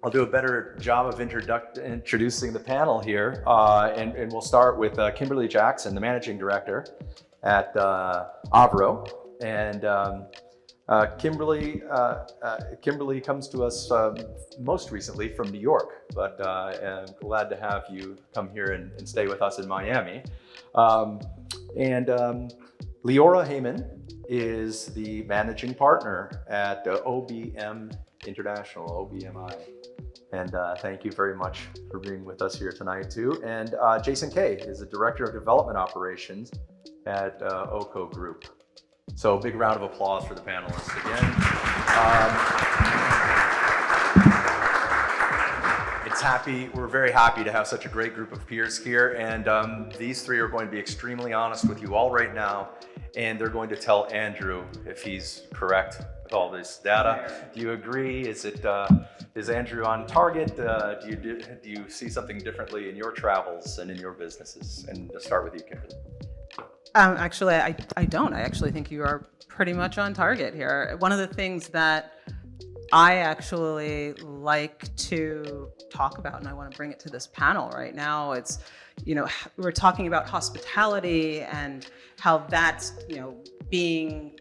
I'll do a better job of introducing the panel here, and we'll start with Kimberly Jackson, the Managing Director at AVROKO. And Kimberly comes to us most recently from New York, but I'm glad to have you come here and stay with us in Miami. Liora Haymann is the managing partner at OBM International, OBMI. And thank you very much for being with us here tonight too. And Kaye is the Director of Development Operations at OKO Group. So big round of applause for the panelists again. We're very happy to have such a great group of peers here. And these three are going to be extremely honest with you all right now. And they're going to tell Andrew if he's correct with all this data. Do you agree? Is Andrew on target? Do you see something differently in your travels and in your businesses? And to start with you, Kimberly. Actually, I don't. I actually think you are pretty much on target here. One of the things that I actually like to talk about, and I want to bring it to this panel right now, it's, we're talking about hospitality and how that's, being,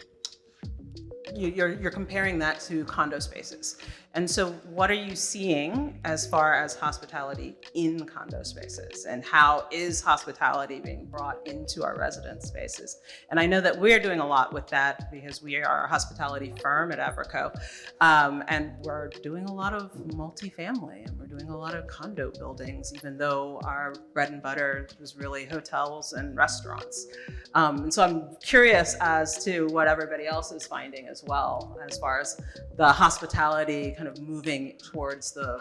you're comparing that to condo spaces. And so what are you seeing as far as hospitality in condo spaces, and how is hospitality being brought into our residence spaces? And I know that we're doing a lot with that because we are a hospitality firm at AVROKO, and we're doing a lot of multifamily, and we're doing a lot of condo buildings, even though our bread and butter is really hotels and restaurants. And so I'm curious as to what everybody else is finding as well, as far as the hospitality kind of moving towards the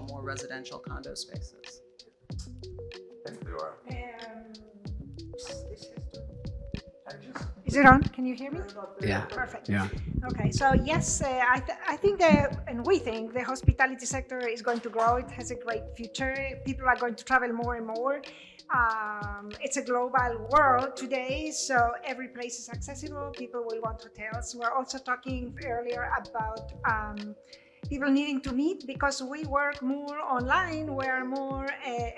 more residential condo spaces. Is it on? Can you hear me? Yeah. Perfect. Yeah. Okay, so yes, I think and we think the hospitality sector is going to grow. It has a great future. People are going to travel more and more. It's a global world today, so every place is accessible. People will want hotels. We're also talking earlier about people needing to meet because we work more online. We're more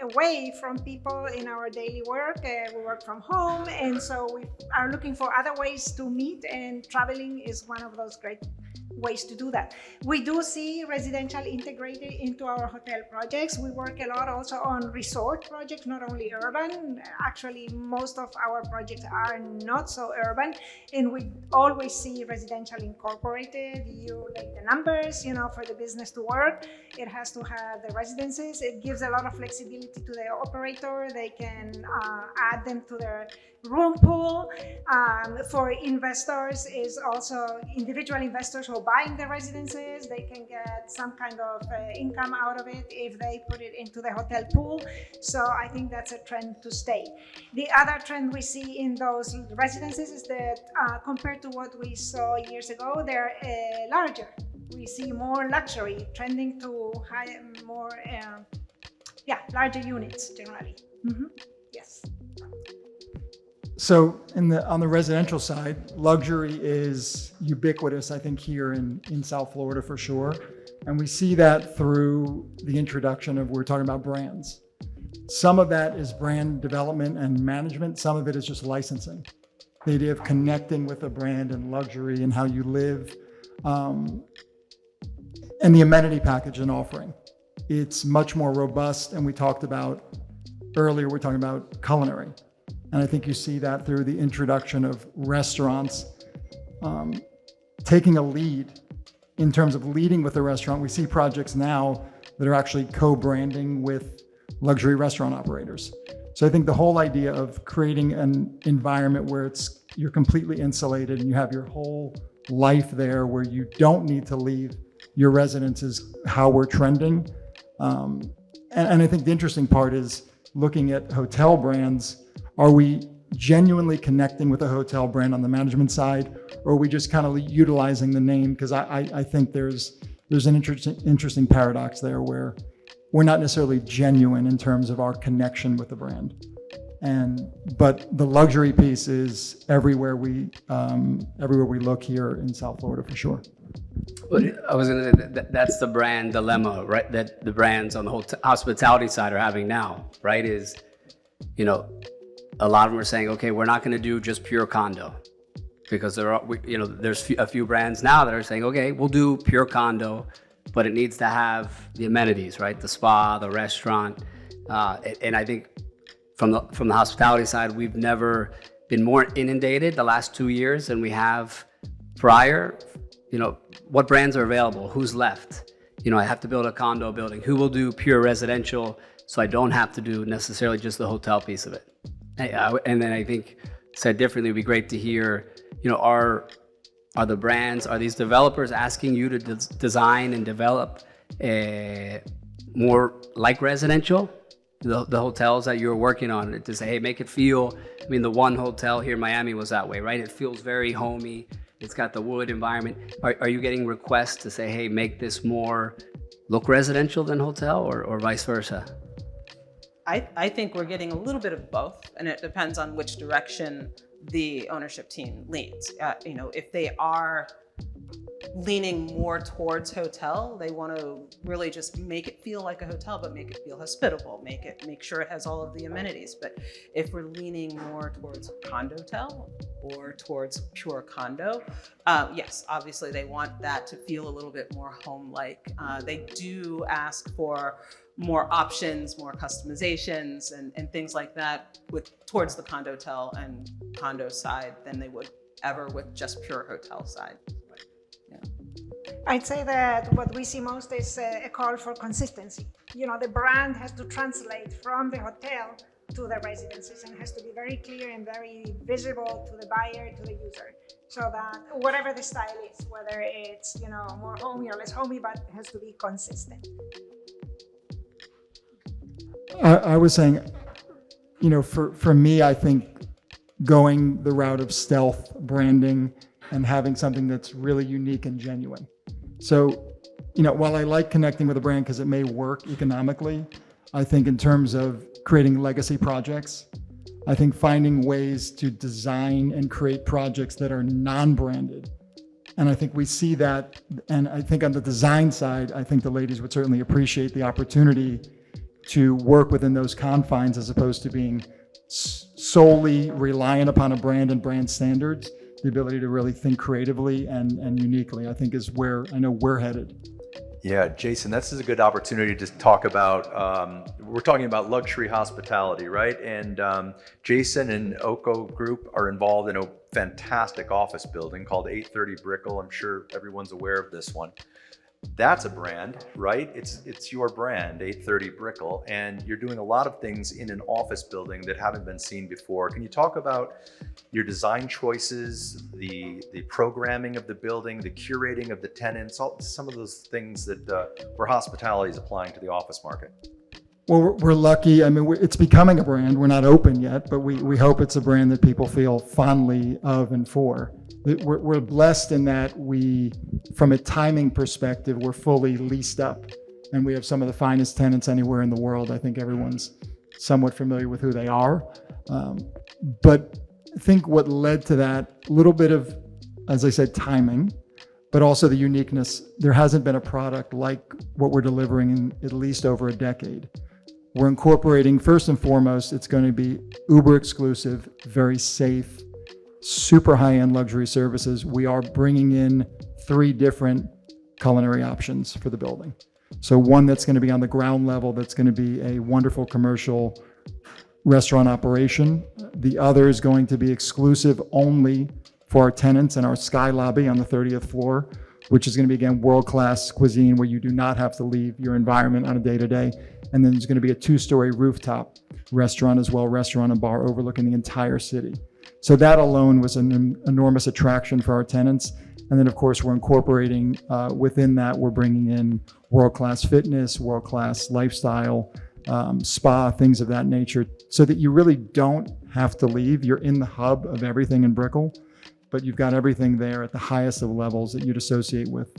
away from people in our daily work. We work from home, and so we are looking for other ways to meet, and traveling is one of those great ways to do that. We do see residential integrated into our hotel projects. We work a lot also on resort projects, not only urban. Actually, most of our projects are not so urban, and we always see residential incorporated. You like the numbers, for the business to work. It has to have the residences. It gives a lot of flexibility to the operator. They can add them to their room pool. For investors, is also individual investors who are buying the residences. They can get some kind of income out of it if they put it into the hotel pool. So I think that's a trend to stay. The other trend we see in those residences is that compared to what we saw years ago, they're larger. We see more luxury trending to larger units generally. Mm-hmm. Yes. So on the residential side, luxury is ubiquitous, I think, here in South Florida for sure. And we see that through the introduction of, we're talking about brands. Some of that is brand development and management. Some of it is just licensing. The idea of connecting with a brand and luxury and how you live, and the amenity package and offering. It's much more robust. And we talked about earlier, we're talking about culinary. And I think you see that through the introduction of restaurants taking a lead in terms of leading with a restaurant. We see projects now that are actually co-branding with luxury restaurant operators. So I think the whole idea of creating an environment where you're completely insulated and you have your whole life there where you don't need to leave your residence is how we're trending. And I think the interesting part is looking at hotel brands. Are we genuinely connecting with a hotel brand on the management side, or are we just kind of utilizing the name? Because I think there's an interesting paradox there where we're not necessarily genuine in terms of our connection with the brand. But the luxury piece is everywhere we look here in South Florida for sure. I was going to say that's the brand dilemma, right? That the brands on the hospitality side are having now, right? Is, you know, a lot of them are saying, okay, we're not going to do just pure condo, because there's a few brands now that are saying, okay, we'll do pure condo, but it needs to have the amenities, right? The spa, the restaurant, and I think from the hospitality side, we've never been more inundated the last 2 years than we have prior. You know, what brands are available? Who's left? You know, I have to build a condo building. Who will do pure residential so I don't have to do necessarily just the hotel piece of it? And then I think, said differently, it'd be great to hear, you know, are the brands, are these developers asking you to design and develop more like residential? The hotels that you're working on, to say, hey, make it feel, I mean, the one hotel here in Miami was that way, right? It feels very homey. It's got the wood environment. Are you getting requests to say, hey, make this more look residential than hotel, or vice versa? I think we're getting a little bit of both, and it depends on which direction the ownership team leans. You know, if they are leaning more towards hotel, they want to really just make it feel like a hotel, but make it feel hospitable, make sure it has all of the amenities. But if we're leaning more towards condotel or towards pure condo, yes, obviously they want that to feel a little bit more home-like. They do ask for more options, more customizations, and things like that towards the condotel and condo side than they would ever with just pure hotel side. I'd say that what we see most is a call for consistency. You know, the brand has to translate from the hotel to the residences, and has to be very clear and very visible to the buyer, to the user, so that whatever the style is, whether it's, you know, more homey or less homey, but it has to be consistent. I was saying, you know, for me, I think going the route of stealth branding and having something that's really unique and genuine. So, you know, while I like connecting with a brand because it may work economically, I think in terms of creating legacy projects, I think finding ways to design and create projects that are non-branded. And I think we see that, and I think on the design side, I think the ladies would certainly appreciate the opportunity to work within those confines as opposed to being solely reliant upon a brand and brand standards. The ability to really think creatively and uniquely, I think, is where I know we're headed. Yeah, Jason, this is a good opportunity to talk about, we're talking about luxury hospitality, right? And Jason and OKO Group are involved in a fantastic office building called 830 Brickell. I'm sure everyone's aware of this one. That's a brand, right? It's your brand, 830 Brickell, and you're doing a lot of things in an office building that haven't been seen before. Can you talk about your design choices, the programming of the building, the curating of the tenants, some of those things that where hospitality is applying to the office market? Well, we're lucky. I mean, it's becoming a brand. We're not open yet, but we hope it's a brand that people feel fondly of and for. We're blessed in that from a timing perspective, we're fully leased up, and we have some of the finest tenants anywhere in the world. I think everyone's somewhat familiar with who they are. But I think what led to that little bit of, as I said, timing, but also the uniqueness. There hasn't been a product like what we're delivering in at least over a decade. We're incorporating, first and foremost, it's going to be uber exclusive, very safe, super high-end luxury services. We are bringing in 3 different culinary options for the building. So one that's going to be on the ground level, that's going to be a wonderful commercial restaurant operation. The other is going to be exclusive only for our tenants in our sky lobby on the 30th floor, which is going to be, again, world-class cuisine where you do not have to leave your environment on a day-to-day. And then there's going to be a 2-story rooftop restaurant as well, restaurant and bar overlooking the entire city. So that alone was an enormous attraction for our tenants. And then, of course, we're incorporating within that, we're bringing in world-class fitness, world-class lifestyle, spa, things of that nature, so that you really don't have to leave. You're in the hub of everything in Brickell, but you've got everything there at the highest of levels that you'd associate with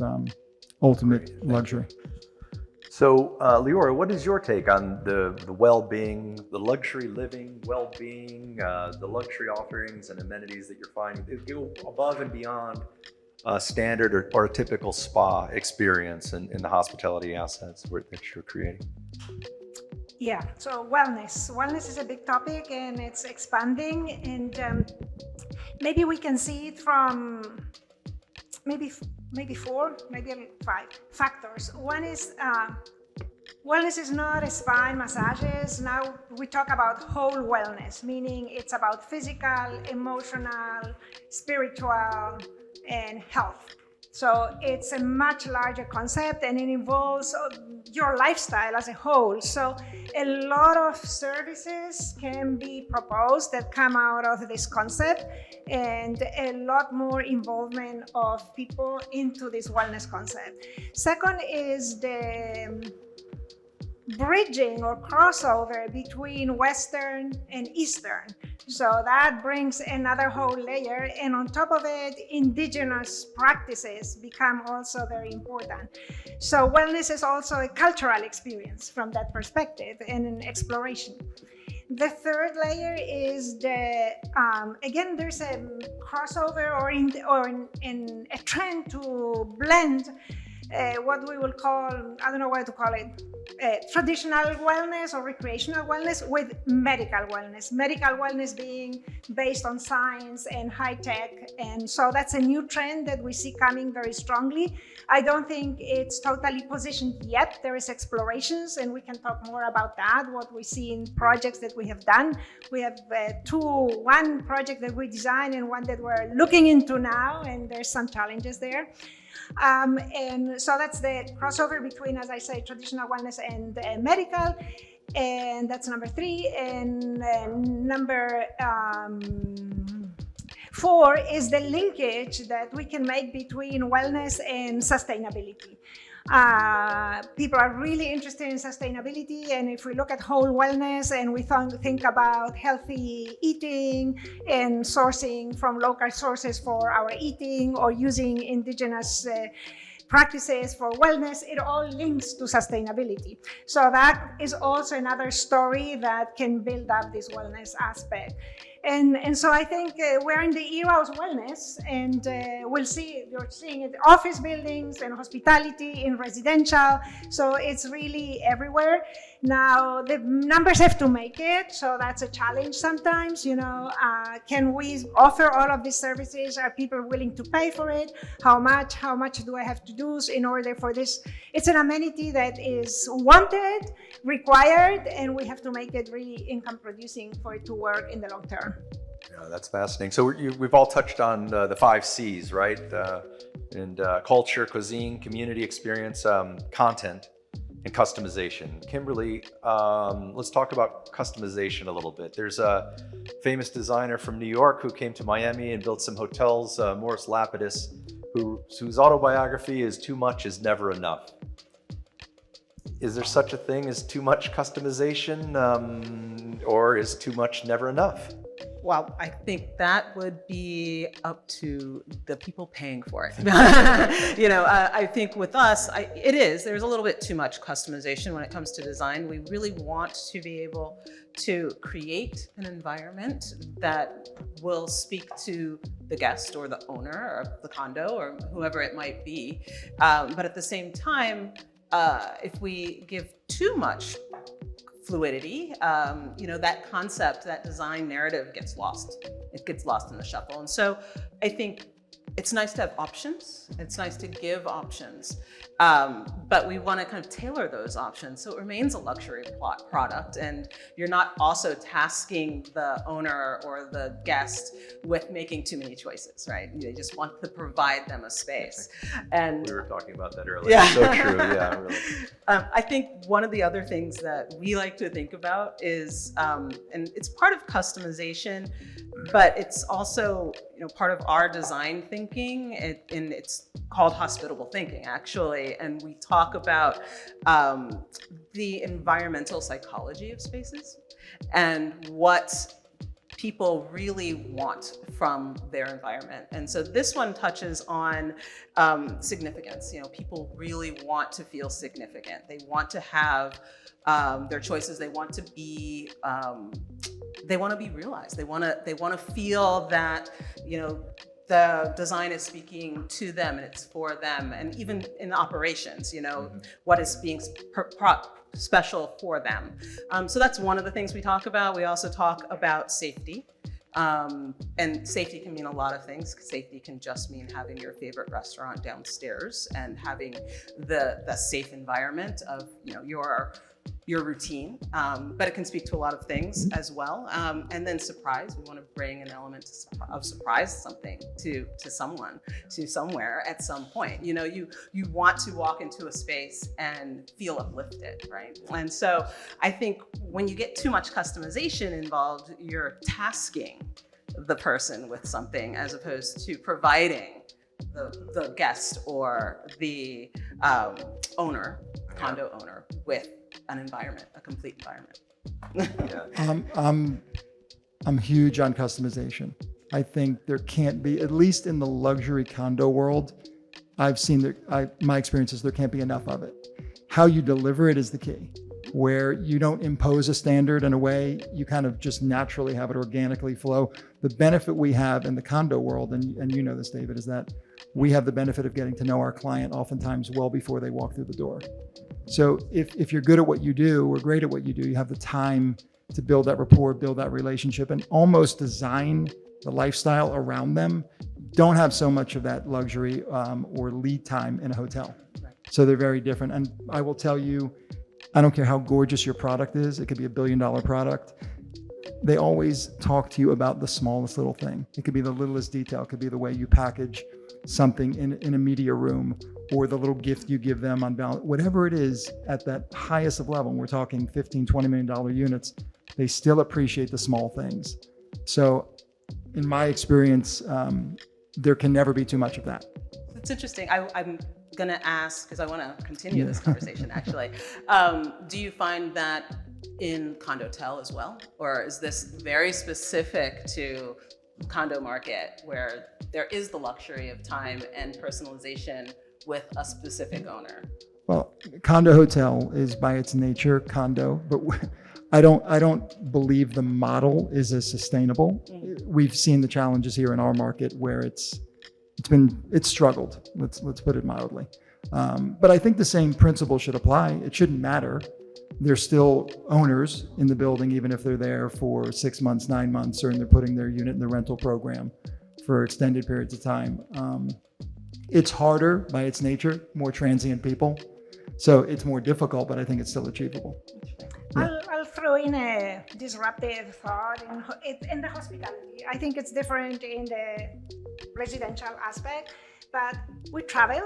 ultimate luxury. So, Liora, what is your take on the well-being, the luxury living, well-being, the luxury offerings and amenities that you're finding? They go above and beyond standard or a typical spa experience in the hospitality assets that you're creating? Yeah, so wellness. Wellness is a big topic and it's expanding, and maybe we can see it from maybe four, maybe 5 factors. One is wellness is not a spa and massages. Now we talk about whole wellness, meaning it's about physical, emotional, spiritual, and health. So it's a much larger concept and it involves your lifestyle as a whole. So a lot of services can be proposed that come out of this concept, and a lot more involvement of people into this wellness concept. Second is the bridging or crossover between Western and Eastern. So that brings another whole layer, and on top of it, indigenous practices become also very important. So wellness is also a cultural experience from that perspective and an exploration. The third layer is again, there's a crossover or a trend to blend what we will call, I don't know what to call it, traditional wellness or recreational wellness with medical wellness. Medical wellness being based on science and high tech. And so that's a new trend that we see coming very strongly. I don't think it's totally positioned yet. There is explorations, and we can talk more about that, what we see in projects that we have done. We have one project that we designed and one that we're looking into now, and there's some challenges there. And so that's the crossover between, as I say, traditional wellness and medical, and that's number 3. And number 4 is the linkage that we can make between wellness and sustainability. People are really interested in sustainability, and if we look at whole wellness and we think about healthy eating and sourcing from local sources for our eating, or using indigenous practices for wellness, it all links to sustainability. So that is also another story that can build up this wellness aspect. And so I think we're in the era of wellness, and you're seeing it in office buildings and hospitality, in residential. So it's really everywhere. Now the numbers have to make it, so that's a challenge sometimes. Can we offer all of these services? Are people willing to pay for it? How much do I have to do in order for this? It's an amenity that is wanted, required, and we have to make it really income producing for it to work in the long term. Yeah, that's fascinating. So we've all touched on the 5 C's, right? And culture, cuisine, community experience, content, and customization. Kimberly, let's talk about customization a little bit. There's a famous designer from New York who came to Miami and built some hotels, Morris Lapidus, whose autobiography is "Too much is never enough." Is there such a thing as too much customization, or is too much never enough? Well, I think that would be up to the people paying for it. I think with us, there's a little bit too much customization when it comes to design. We really want to be able to create an environment that will speak to the guest or the owner of the condo or whoever it might be. But at the same time, if we give too much fluidity, that concept, that design narrative gets lost. It gets lost in the shuffle. And so I think it's nice to have options. It's nice to give options, but we want to kind of tailor those options so it remains a luxury product, and you're not also tasking the owner or the guest with making too many choices, right? You just want to provide them a space. And we were talking about that earlier. Yeah. So true. Yeah, really. I think one of the other things that we like to think about is, and it's part of customization, but it's also part of our design thinking, and it's called hospitable thinking, actually. And we talk about the environmental psychology of spaces and what people really want from their environment. And so this one touches on significance. People really want to feel significant. They want to have their choices. They want to be realized. They want to feel that the design is speaking to them and it's for them, and even in operations, what is being special for them. So that's one of the things we talk about. We also talk about safety. And safety can mean a lot of things. Safety can just mean having your favorite restaurant downstairs and having the safe environment of your routine, but it can speak to a lot of things as well. And then surprise, we want to bring an element of surprise something to someone, to somewhere at some point. You want to walk into a space and feel uplifted, right? And so I think when you get too much customization involved, you're tasking the person with something as opposed to providing the guest or the condo owner with an environment, a complete environment. I'm huge on customization. I think there can't be, at least in the luxury condo world, I've seen my experiences, there can't be enough of it. How you deliver it is the key, where you don't impose a standard in a way, you kind of just naturally have it organically flow. The benefit we have in the condo world, and you know this, David, is that we have the benefit of getting to know our client oftentimes well before they walk through the door. So if you're good at what you do or great at what you do, you have the time to build that rapport, build that relationship, and almost design the lifestyle around them. Don't have so much of that luxury or lead time in a hotel. So they're very different. And I will tell you, I don't care how gorgeous your product is. It could be $1 billion product. They always talk to you about the smallest little thing. It could be the littlest detail. It could be the way you package something in a media room, or the little gift you give them on balance. Whatever it is at that highest of level, and we're talking $15, $20 million units, they still appreciate the small things. So in my experience, there can never be too much of that. It's interesting. I'm going to ask, because I want to continue this conversation actually. Do you find that in condotel as well? Or is this very specific to the condo market where there is the luxury of time and personalization with a specific owner? Well, condo hotel is by its nature condo, but I don't believe the model is as sustainable. We've seen the challenges here in our market where it's struggled. Let's put it mildly. But I think the same principle should apply. It shouldn't matter. They're still owners in the building, even if they're there for 6 months, 9 months, or they're putting their unit in the rental program for extended periods of time. It's harder by its nature, more transient people. So it's more difficult, but I think it's still achievable. Yeah. I'll throw in a disruptive thought in the hospitality. I think it's different in the residential aspect, but we travel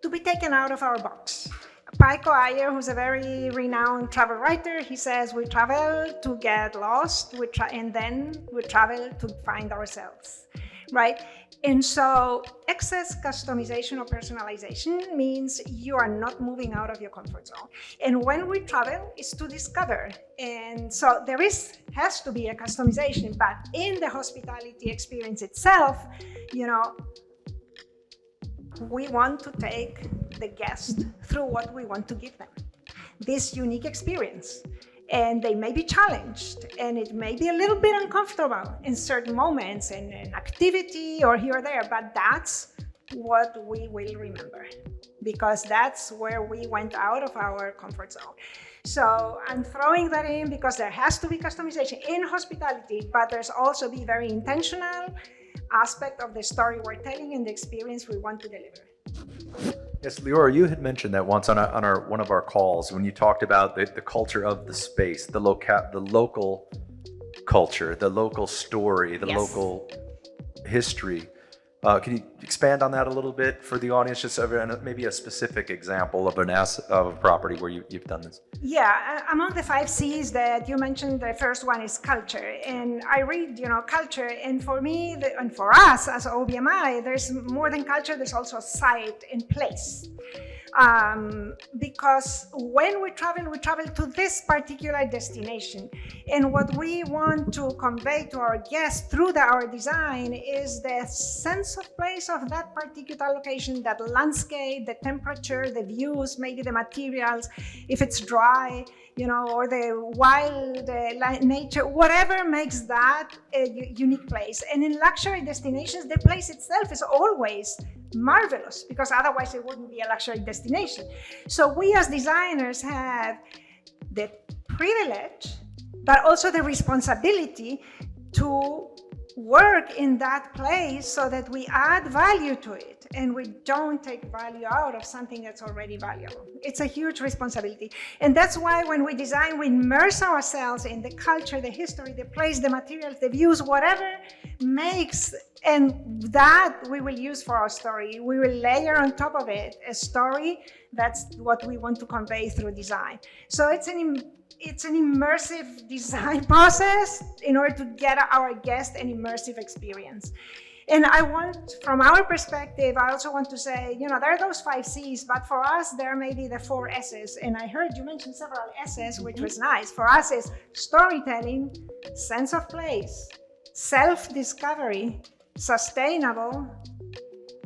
to be taken out of our box. Paiko Iyer, who's a very renowned travel writer, he says we travel to get lost, and then we travel to find ourselves, right? And so excess customization or personalization means you are not moving out of your comfort zone. And when we travel, it's to discover. And so there has to be a customization, but in the hospitality experience itself, we want to take the guest through what we want to give them, this unique experience. And they may be challenged, and it may be a little bit uncomfortable in certain moments, in an activity or here or there, but that's what we will remember, because that's where we went out of our comfort zone. So I'm throwing that in because there has to be customization in hospitality, but there's also the very intentional aspect of the story we're telling and the experience we want to deliver. Yes, Liora, you had mentioned that once on one of our calls when you talked about the culture of the space, the local culture, the local story, the local history. Can you expand on that a little bit for the audience, just maybe a specific example of a property where you've done this? Yeah, among the 5 C's that you mentioned, the first one is culture. And I read, culture, and for me, and for us as OBMI, there's more than culture, there's also site and place. Because when we travel to this particular destination. And what we want to convey to our guests through our design is the sense of place of that particular location, that landscape, the temperature, the views, maybe the materials, if it's dry, or the wild nature, whatever makes that a unique place. And in luxury destinations, the place itself is always marvelous, because otherwise it wouldn't be a luxury destination. So we as designers have the privilege, but also the responsibility to work in that place so that we add value to it and we don't take value out of something that's already valuable. It's a huge responsibility. And that's why when we design, we immerse ourselves in the culture, the history, the place, the materials, the views, whatever makes, and that we will use for our story. We will layer on top of it a story. That's what we want to convey through design. So it's an immersive design process in order to get our guests an immersive experience. And I want, from our perspective, I also want to say, there are those 5 C's, but for us, there may be the 4 S's. And I heard you mention several S's, which was nice. For us, is storytelling, sense of place, self-discovery, sustainable,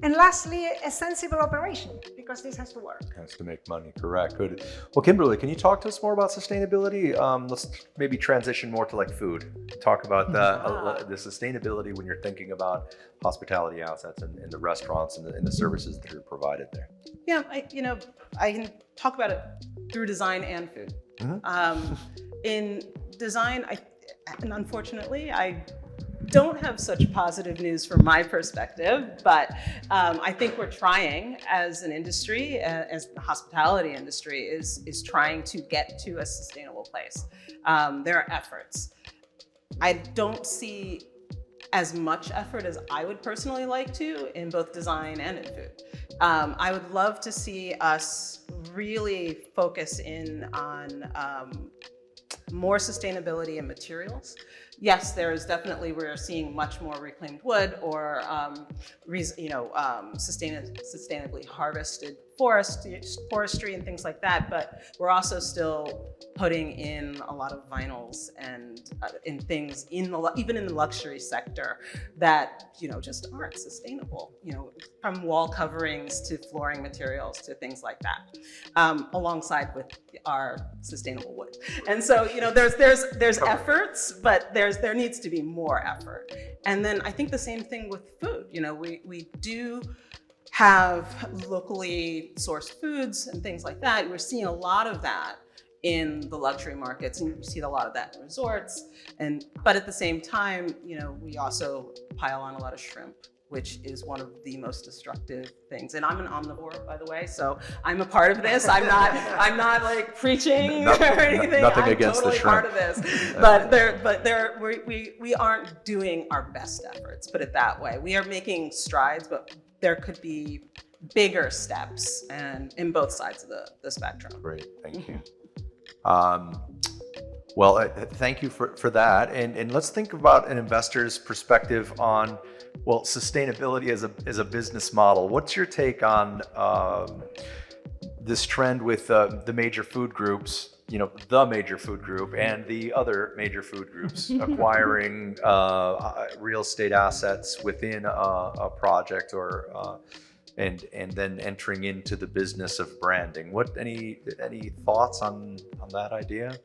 and lastly, a sensible operation, because this has to work. Has to make money, correct. Good. Well, Kimberly, can you talk to us more about sustainability? Let's maybe transition more to like food. Talk about the sustainability when you're thinking about hospitality assets and the restaurants and the services that are provided there. Yeah, I can talk about it through design and food. Mm-hmm. In design, and unfortunately, I don't have such positive news from my perspective, but I think we're trying as an industry, as the hospitality industry is trying to get to a sustainable place. There are efforts. I don't see as much effort as I would personally like to in both design and in food. I would love to see us really focus in on more sustainably in materials. Yes, there is definitely, we're seeing much more reclaimed wood or sustainably harvested forestry and things like that, but we're also still putting in a lot of vinyls and in things even in the luxury sector that just aren't sustainable. From wall coverings to flooring materials to things like that, alongside with our sustainable wood. And so there's efforts, but there needs to be more effort. And then I think the same thing with food. We do have locally sourced foods and things like that. We're seeing a lot of that in the luxury markets, and you see a lot of that in resorts. But at the same time, we also pile on a lot of shrimp, which is one of the most destructive things. And I'm an omnivore, by the way, so I'm a part of this. I'm not like preaching or anything. Nothing I'm against totally the shrimp. part of this. But we aren't doing our best efforts, put it that way. We are making strides, but there could be bigger steps and in both sides of the spectrum. Great, thank you. Well, thank you for that. And let's think about an investor's perspective on, sustainability as a business model. What's your take on this trend with the major food groups, the major food group and the other major food groups acquiring real estate assets within a project or and then entering into the business of branding? Any thoughts on that idea?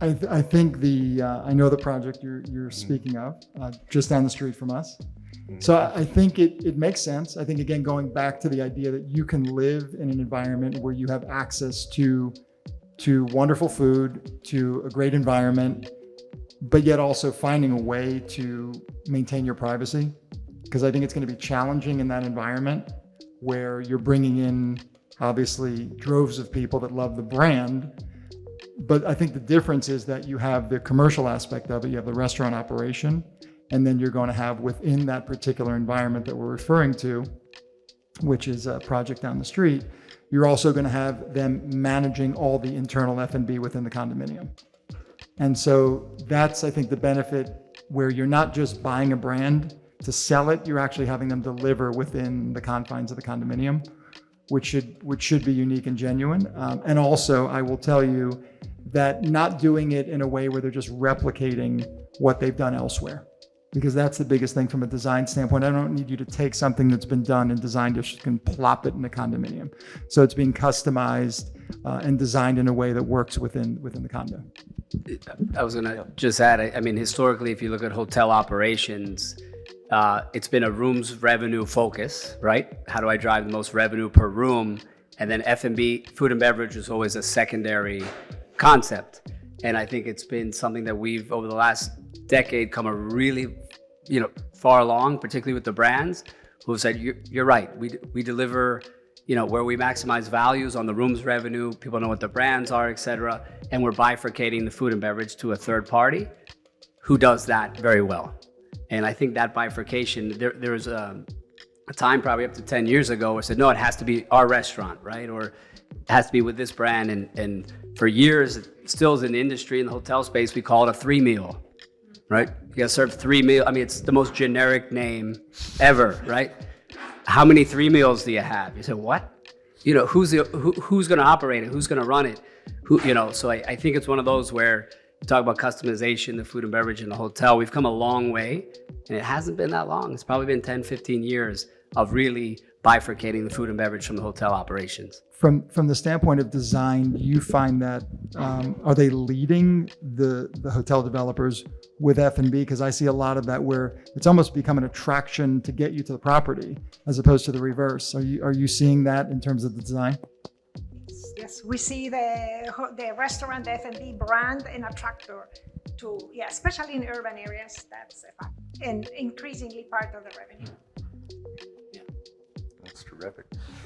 I think I know the project you're speaking of, just down the street from us. So I think it makes sense. I think, again, going back to the idea that you can live in an environment where you have access to wonderful food, to a great environment, but yet also finding a way to maintain your privacy. Because I think it's going to be challenging in that environment where you're bringing in, obviously, droves of people that love the brand. But I think the difference is that you have the commercial aspect of it, you have the restaurant operation, and then you're going to have within that particular environment that we're referring to, which is a project down the street, you're also going to have them managing all the internal F&B within the condominium. And so that's, I think, the benefit where you're not just buying a brand to sell it, you're actually having them deliver within the confines of the condominium, which should be unique and genuine. And also, I will tell you that not doing it in a way where they're just replicating what they've done elsewhere, because that's the biggest thing from a design standpoint. I don't need you to take something that's been done in design districts and plop it in a condominium. So it's being customized and designed in a way that works within the condo. I was gonna just add, I mean, historically, if you look at hotel operations, it's been a rooms revenue focus, right? How do I drive the most revenue per room? And then F&B, food and beverage, is always a secondary concept. And I think it's been something that we've, over the last decade, come a really, far along, particularly with the brands who have said, you're right, we deliver, where we maximize values on the rooms revenue, people know what the brands are, et cetera, and we're bifurcating the food and beverage to a third party who does that very well. And I think that bifurcation, there was a time probably up to 10 years ago where I said, no, it has to be our restaurant, right? Or it has to be with this brand. And for years, it still is in the industry, in the hotel space, we call it a 3-meal, right? You gotta serve 3 meals. I mean, it's the most generic name ever, right? How many 3 meals do you have? You say, what? Who's gonna operate it? Who's gonna run it? So I think it's one of those where you talk about customization, the food and beverage in the hotel. We've come a long way, and it hasn't been that long. It's probably been 10, 15 years of really bifurcating the food and beverage from the hotel operations. From the standpoint of design, you find that, are they leading the hotel developers with F&B? Because I see a lot of that where it's almost become an attraction to get you to the property as opposed to the reverse. Are you seeing that in terms of the design? Yes, we see the restaurant, the F&B brand, an attractor to, especially in urban areas, that's a fact, and increasingly part of the revenue. That's terrific.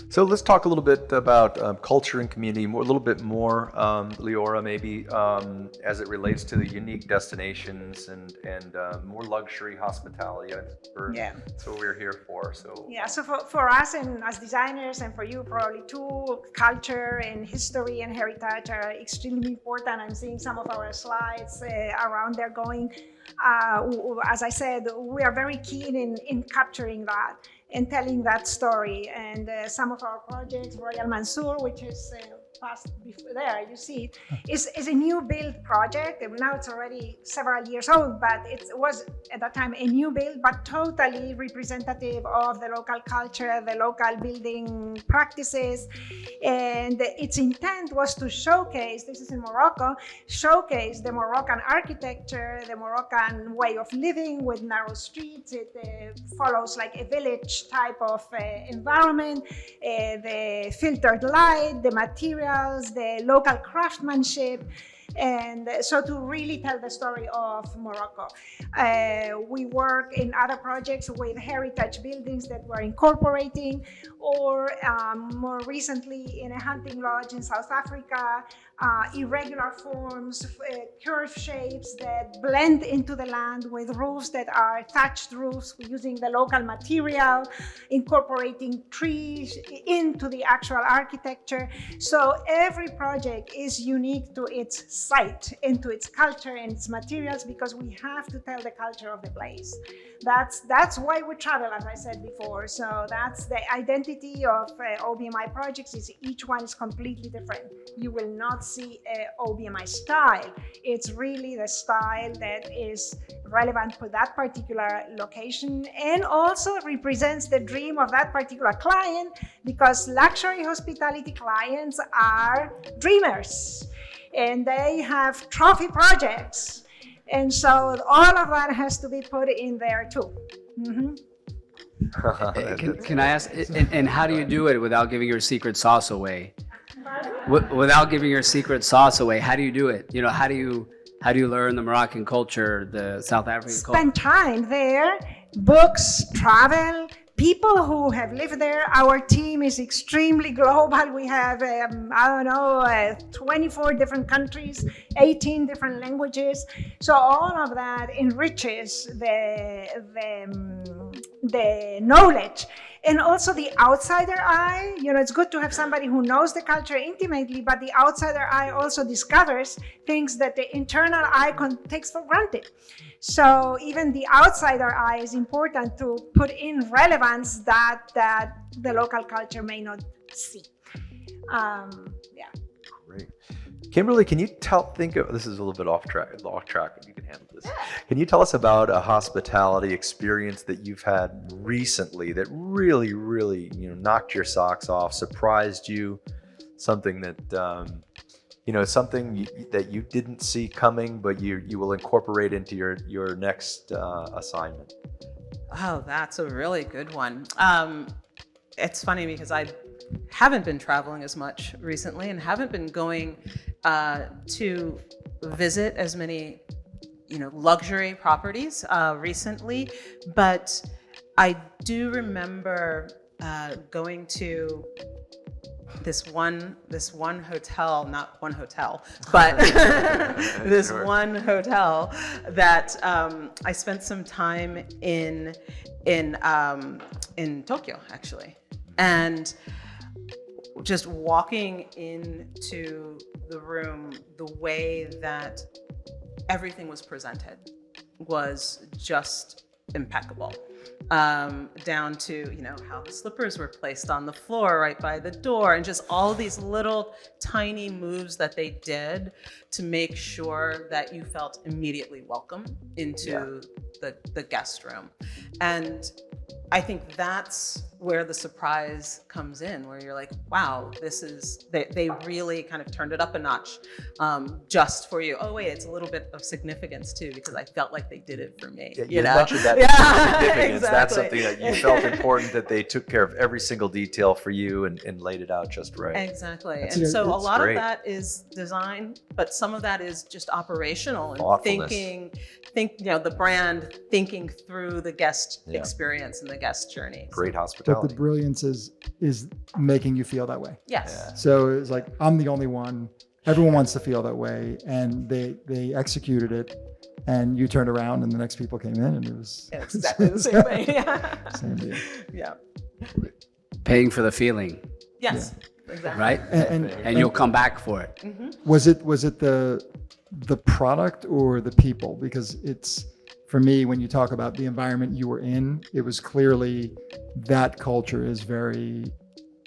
So let's talk a little bit about culture and community, a little bit more, Liora, maybe as it relates to the unique destinations and more luxury hospitality. That's what we're here for. So so for us and as designers, and for you probably too, culture and history and heritage are extremely important. I'm seeing some of our slides around there going. As I said, we are very keen in capturing that and telling that story. And some of our projects, Royal Mansour, which is past before there, you see it, is a new build project. And now it's already several years old, but it was at that time a new build, but totally representative of the local culture, the local building practices. And its intent was to showcase, this is in Morocco, showcase the Moroccan architecture, the Moroccan way of living with narrow streets. It follows like a village type of environment, the filtered light, the materials, the local craftsmanship, and so to really tell the story of Morocco. We work in other projects with heritage buildings that we're incorporating, or more recently in a hunting lodge in South Africa, irregular forms, curved shapes that blend into the land with roofs that are thatched roofs using the local material, incorporating trees into the actual architecture. So every project is unique to its site, into its culture and its materials, because we have to tell the culture of the place. That's why we travel, as I said before. So that's the identity of OBMI projects, is each one is completely different. You will not see a OBMI style. It's really the style that is relevant for that particular location, and also represents the dream of that particular client, because luxury hospitality clients are dreamers and they have trophy projects. And so all of that has to be put in there too. Mm-hmm. Can I ask, and how do you do it without giving your secret sauce away? Without giving your secret sauce away, how do you do it? How do you learn the Moroccan culture, the South African culture? Spend time there, books, travel, people who have lived there. Our team is extremely global. We have, 24 different countries, 18 different languages. So all of that enriches the knowledge. And also the outsider eye, it's good to have somebody who knows the culture intimately, but the outsider eye also discovers things that the internal eye takes for granted. So even the outsider eye is important to put in relevance that the local culture may not see. Great. Kimberly, can you this is a little bit off track, but you can handle this. Can you tell us about a hospitality experience that you've had recently that really, really, knocked your socks off, surprised you, something that, something that you didn't see coming, but you will incorporate into your next assignment? Oh, that's a really good one. It's funny because I haven't been traveling as much recently and haven't been going to visit as many, luxury properties recently, but I do remember going to this one hotel, not one hotel, but this Sure. one hotel that I spent some time in Tokyo, actually. And just walking into the room, the way that everything was presented was just impeccable. Down to, how the slippers were placed on the floor right by the door, and just all these little tiny moves that they did to make sure that you felt immediately welcome into the guest room. And I think that's where the surprise comes in, where you're like, wow, they really kind of turned it up a notch just for you. Oh, wait, it's a little bit of significance too, because I felt like they did it for me. Yeah, you mentioned that significance. Exactly. That's something that you felt important, that they took care of every single detail for you and laid it out just right. Exactly. That's And so a lot great. of that is design, but some of that is just operational and Thoughtfulness. the brand thinking through the guest Yeah. experience and the guest journey. Great But hospitality. the brilliance is making you feel that way. Yes. So it's like, I'm the only one. Everyone wants to feel that way, and they executed it. And you turned around, and the next people came in, and it was Yeah, it's exactly the same way. Yeah. Same deal. Yeah. Paying for the feeling, Yes. Exactly. right? And you'll come back for it. Was it the product or the people? Because it's, for me, when you talk about the environment you were in, it was clearly that culture is very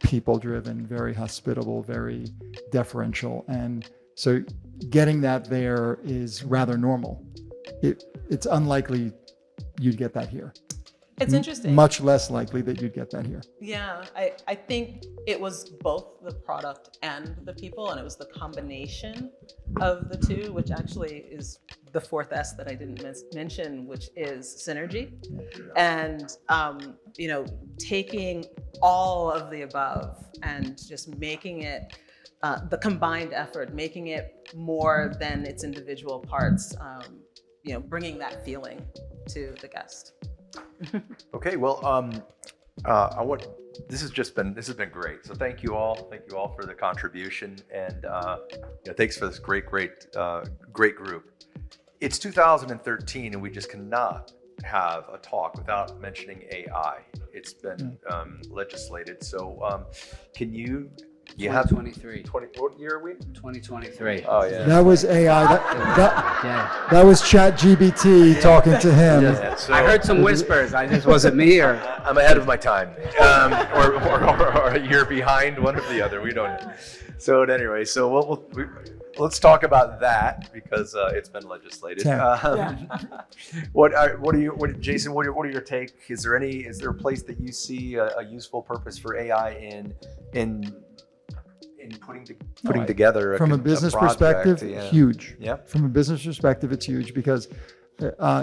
people driven, very hospitable, very deferential. And so getting that there is rather normal. It's unlikely you'd get that here. It's interesting. Much less likely that you'd get that here. Yeah, I think it was both the product and the people, and it was the combination of the two, which actually is the fourth S that I didn't mention, which is synergy. And, taking all of the above and just making it the combined effort, making it more than its individual parts, bringing that feeling to the guest. Okay, well, this has been great. So thank you all for the contribution, and thanks for this great group. It's 2013, and we just cannot have a talk without mentioning AI. It's been legislated. So can you have 2023. What year are we? 2023. Oh yeah. That was AI. Yeah. That was ChatGPT talking to him. Yeah, so I heard some whispers. I just wasn't me or. I'm ahead of my time, or a year behind, one or the other. We don't know. So anyway, let's talk about that because it's been legislated. Jason? What are your take? Is there a place that you see a useful purpose for AI in putting together From a business project? perspective, huge. Yeah. From a business perspective, it's huge because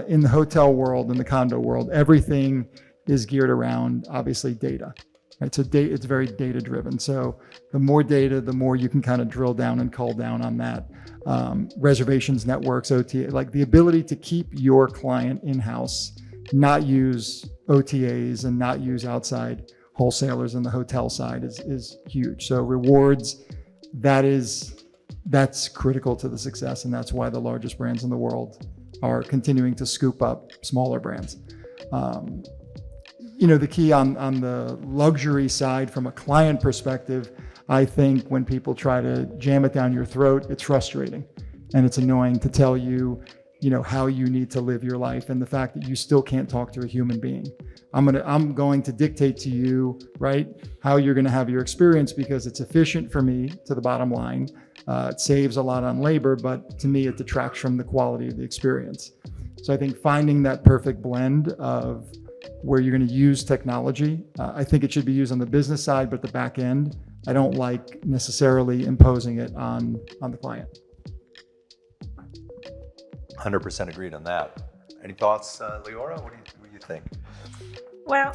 in the hotel world, in the condo world, everything is geared around obviously data. Right? So it's very data driven. So the more data, the more you can kind of drill down and cull down on that. Reservations networks, OTA, like the ability to keep your client in-house, not use OTAs and not use outside wholesalers on the hotel side is huge. So rewards, that's critical to the success, and that's why the largest brands in the world are continuing to scoop up smaller brands. the key on the luxury side from a client perspective, I think when people try to jam it down your throat, it's frustrating and it's annoying to tell you, how you need to live your life, and the fact that you still can't talk to a human being. I'm going to dictate to you, right, how you're going to have your experience because it's efficient for me to the bottom line. It saves a lot on labor, but to me, it detracts from the quality of the experience. So I think finding that perfect blend of where you're going to use technology, I think it should be used on the business side, but the back end, I don't like necessarily imposing it on the client. 100% agreed on that. Any thoughts, Liora? What do you think? Well,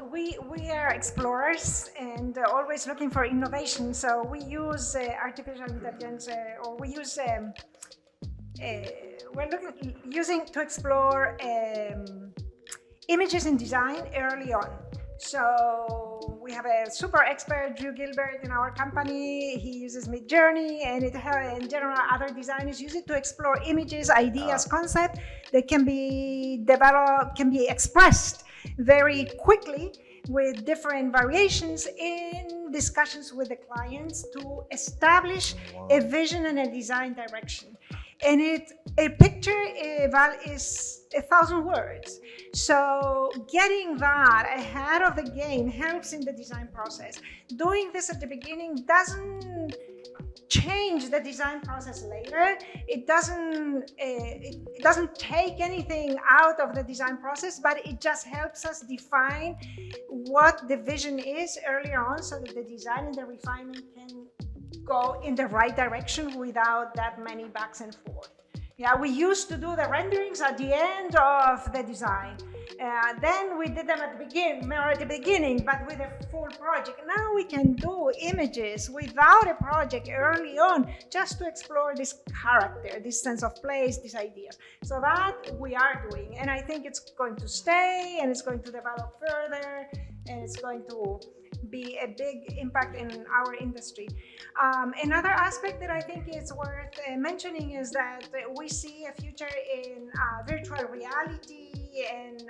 we are explorers and always looking for innovation. So we use artificial intelligence, or we use using to explore images in design early on. So we have a super expert, Drew Gilbert, in our company. He uses Midjourney, and in general, other designers use it to explore images, ideas, concepts that can be developed, can be expressed very quickly with different variations in discussions with the clients to establish a vision and a design direction. And a picture is 1,000 words. So getting that ahead of the game helps in the design process. Doing this at the beginning doesn't change the design process later. It doesn't take anything out of the design process, but it just helps us define what the vision is earlier on, so that the design and the refinement can go in the right direction without that many backs and forth. Yeah, we used to do the renderings at the end of the design. Then we did them at the beginning, but with a full project. Now we can do images without a project early on, just to explore this character, this sense of place, these ideas. So that we are doing, and I think it's going to stay, and it's going to develop further, and it's going to be a big impact in our industry. Another aspect that I think is worth mentioning is that we see a future in virtual reality and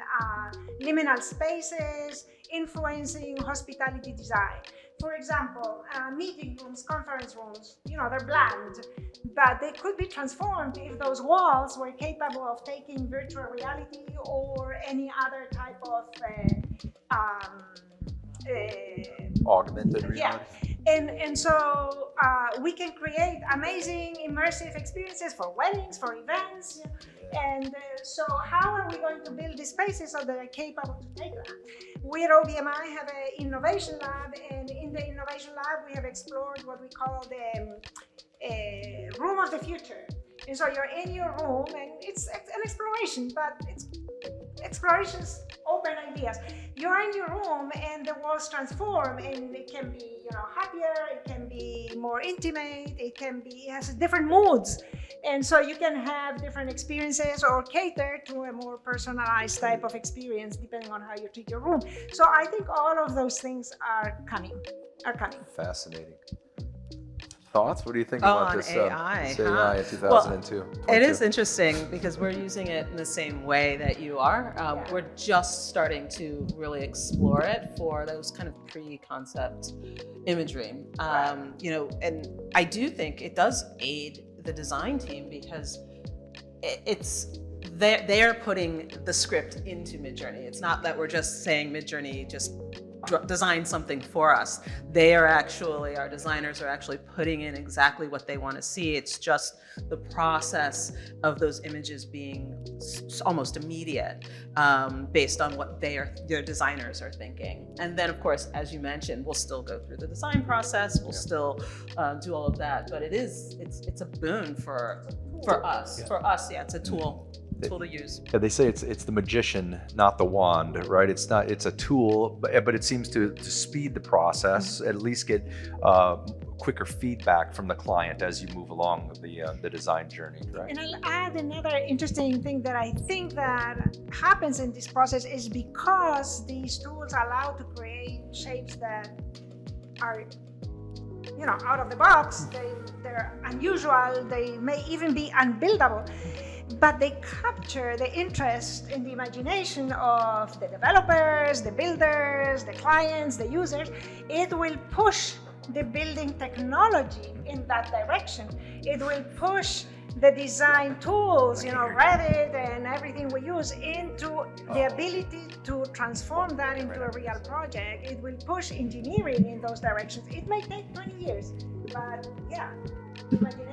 liminal spaces influencing hospitality design. For example, meeting rooms, conference rooms, they're bland, but they could be transformed if those walls were capable of taking virtual reality or any other type of Augmented reality. And so we can create amazing immersive experiences for weddings, for events. And so how are we going to build these spaces so that they're capable to take that? We at OBMI have an innovation lab, and in the innovation lab we have explored what we call the room of the future. And so you're in your room, and it's an exploration, but it's explorations, open ideas. You're in your room, and the walls transform, and it can be, happier. It can be more intimate. It has different moods, and so you can have different experiences or cater to a more personalized type of experience depending on how you treat your room. So I think all of those things are coming. Fascinating. Thoughts? What do you think about this AI, this AI in 2002? Well, it is interesting because we're using it in the same way that you are. We're just starting to really explore it for those kind of pre-concept imagery. And I do think it does aid the design team because they're putting the script into Midjourney. It's not that we're just saying Midjourney just design something for us. Our designers are actually putting in exactly what they want to see. It's just the process of those images being almost immediate based on what their designers are thinking. And then, of course, as you mentioned, we'll still go through the design process. We'll still do all of that. But it's a boon for us. Yeah. For us, it's a tool to use. Yeah, they say it's the magician, not the wand, right? It's a tool, but it seems to speed the process, at least get quicker feedback from the client as you move along the design journey, right? And I'll add another interesting thing that I think that happens in this process is because these tools allow to create shapes that are out of the box. They're unusual. They may even be unbuildable. but they capture the interest and the imagination of the developers, the builders, the clients, the users. It will push the building technology in that direction. It will push the design tools, Revit and everything we use, into the ability to transform that into a real project. It will push engineering in those directions. It may take 20 years, but yeah, imagination